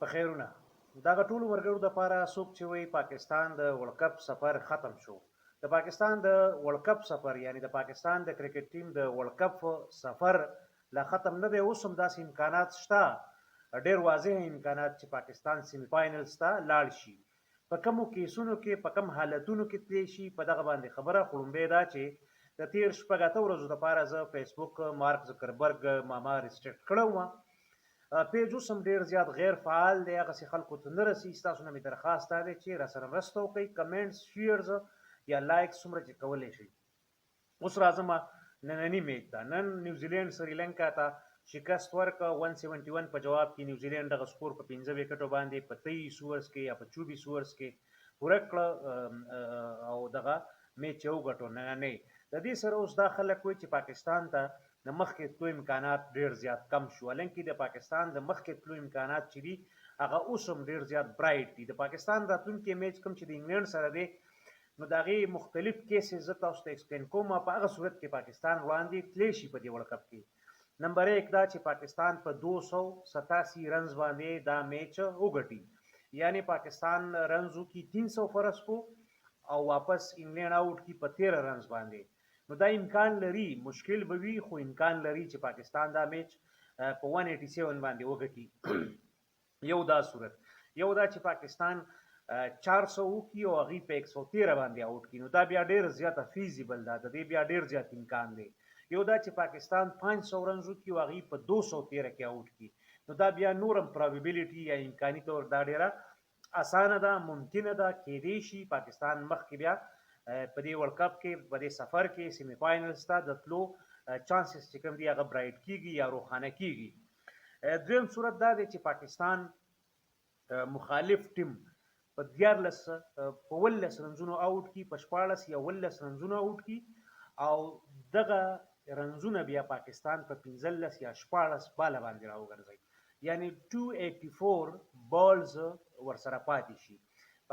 په خیرونه دغه ټولو ملګرو دپاره څوک چې وایي پاکستان د ورلډ کپ سفر ختم شو. د پاکستان د ورلډ کپ سفر یعنی د پاکستان د کرکټ ټیم د ورلډ کپ سفر لا ختم نه دی. اوس هم داسې امکانات شته، ډېر واضح امکانات چې پاکستان سیمی فاینلز ته لاړ شي. په کومو کیسونو کې، په کوم حالتونو کې تللی شي، په دغه باندې خبره خړومبی دا چې د تېر شپږ اته ورځو دپاره زه فیسبوک مارک زکربرګ ماما ریسټریکټ کړی وم. پیج اوس هم ډېر زیات غیر فعال دی، هغسې خلکو ته نه رسي. ستاسو نه مې درخواست دا دی چې راسره مرسته وکړئ، کمنټس، شیرز یا لایکس څومره چې کولی شئ. اوس راځم ننني میچ ته. نن نیوزیلینډ سریلنکا ته شکست ورکړه 171 په جواب کې. نیوزیلینډ دغه سکور په 15 وکټو باندې په 23 اوورز کې یا په 24 اوورز کې پوره کړه او دغه میچ یې وګټو نننی. د دې سره اوس دا خلک وایي چې پاکستان ته د مخکې تلو امکانات ډېر زیات کم شو، حالانکې د پاکستان د مخکې تلو امکانات چې دي هغه اوس هم ډېر زیات برایټ دي. د پاکستان راتلونکی میچ کوم چې د انګلینډ سره دی نو د هغې مختلف کیسز زه تاسو ته ایکسپلین کوم. په هغه صورت کې پاکستان وړاندې تللی شي په دې ورلډ کپ کې. نمبر 1 دا چې پاکستان په 287 رنز باندې دا میچ وګټي، یعنی پاکستان رنز وکړي 300 فرض کو او واپس انګلینډ آوټ کړي په 13 رنز باندې. نو دا امکان لري، مشکل به وي خو امکان لري چې پاکستان دا میچ په 187 باندې وګټي. یو دا صورت. یو دا چې پاکستان 400 وکړي او هغوی په 113 باندې آوټ کړي، نو دا بیا ډېر زیاته فیزیبل ده، د دې بیا ډېر زیات امکان دی. یو دا چې پاکستان 500 رنز وکړي او هغوی په 213 کې آوټ کړي، نو دا بیا نور هم پرابیبلیټي یا امکاني طور دا ډېره اسانه ده، ممکنه ده، کیدی شي پاکستان مخکې بیا په دې ورلډ کپ کې په دې سفر کې سیمی فاینلز ته د تلو چانسز چې کوم دي هغه برایټ کیږي یا روښانه کیږي. دویم صورت دا دی چې پاکستان مخالف ټیم په 14 رنزونو آوټ کړي، په 14 یا 17 رنزونو آوټ کړي او دغه رنزونه بیا پاکستان په 15 یا 14 باله باندې راوګرځوي، یعنی 284 بالز ورسره پاتې شي.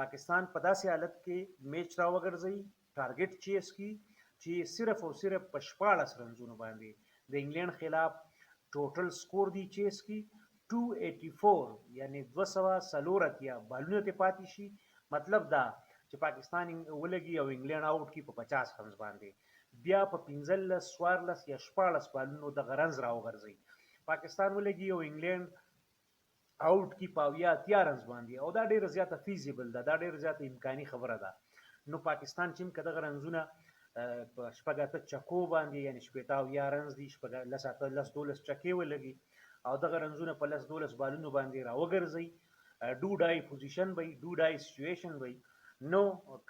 پاکستان په داسې حالت کې میچ راوګرځوي، ټارګټ چیس کړي چې صرف او صرف په 14 رنزونو باندې د انګلینډ خلاف ټوټل سکور دی چیس کړي 284، یعنی 204 بالونه ته پاتې شي. مطلب دا چې پاکستان ولګي او انګلینډ آوټ کړي په 50 رنز باندې، بیا په 15 14 یا 14 بالونو دغه رنز راوګرځوي. پاکستان ولګي او انګلینډ آوټ کی په 80 رنز باندې، او دا ډېر زیاته فیزیبل ده، دا ډېر زیاته امکاني خبره ده. نو پاکستان چې که دغه رنزونه په شپږ اته چکو باندې یعنی شپېته اویا رنز دي، لس اته لس 12 چکې ولګي او دغه رنزونه په 10 12 بالونو باندې راوګرځوي، ډو ډای پوزیشن به وي، ډو ډای سچویشن به وي، نو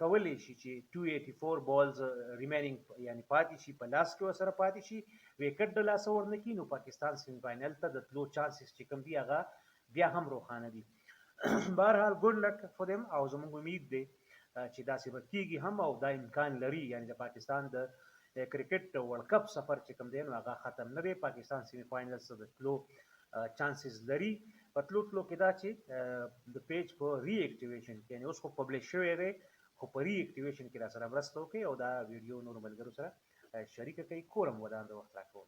کولی شي چې 284 بالز ریمینینګ یعنی پاتې شي، په لاس کې ورسره پاتې شي، ویکټ د لاسه ورنکړي، نو پاکستان سیمی فاینل ته د تلو چانسز چې کوم دي هغه بیا هم روښانه دي. بهرحال ګډ لک فور دیم، او زموږ امید دی چې داسې به کېږي هم او دا امکان لري، یعنی د پاکستان د کرکټ ورلډ کپ سفر چې کوم دی نو هغه ختم نه دی. پاکستان سیمی فاینلز ته د تلو چانسز لري. په تلو کې دا چې د پیج په ری اکټیویشن کې، یعنی اوس خو پبلش شوی دی خو په ری اکټیویشن کې راسره مرسته وکړئ او دا ویډیو نورو ملګرو سره شریکه کړئ. کور هم ودان د وخت راکول.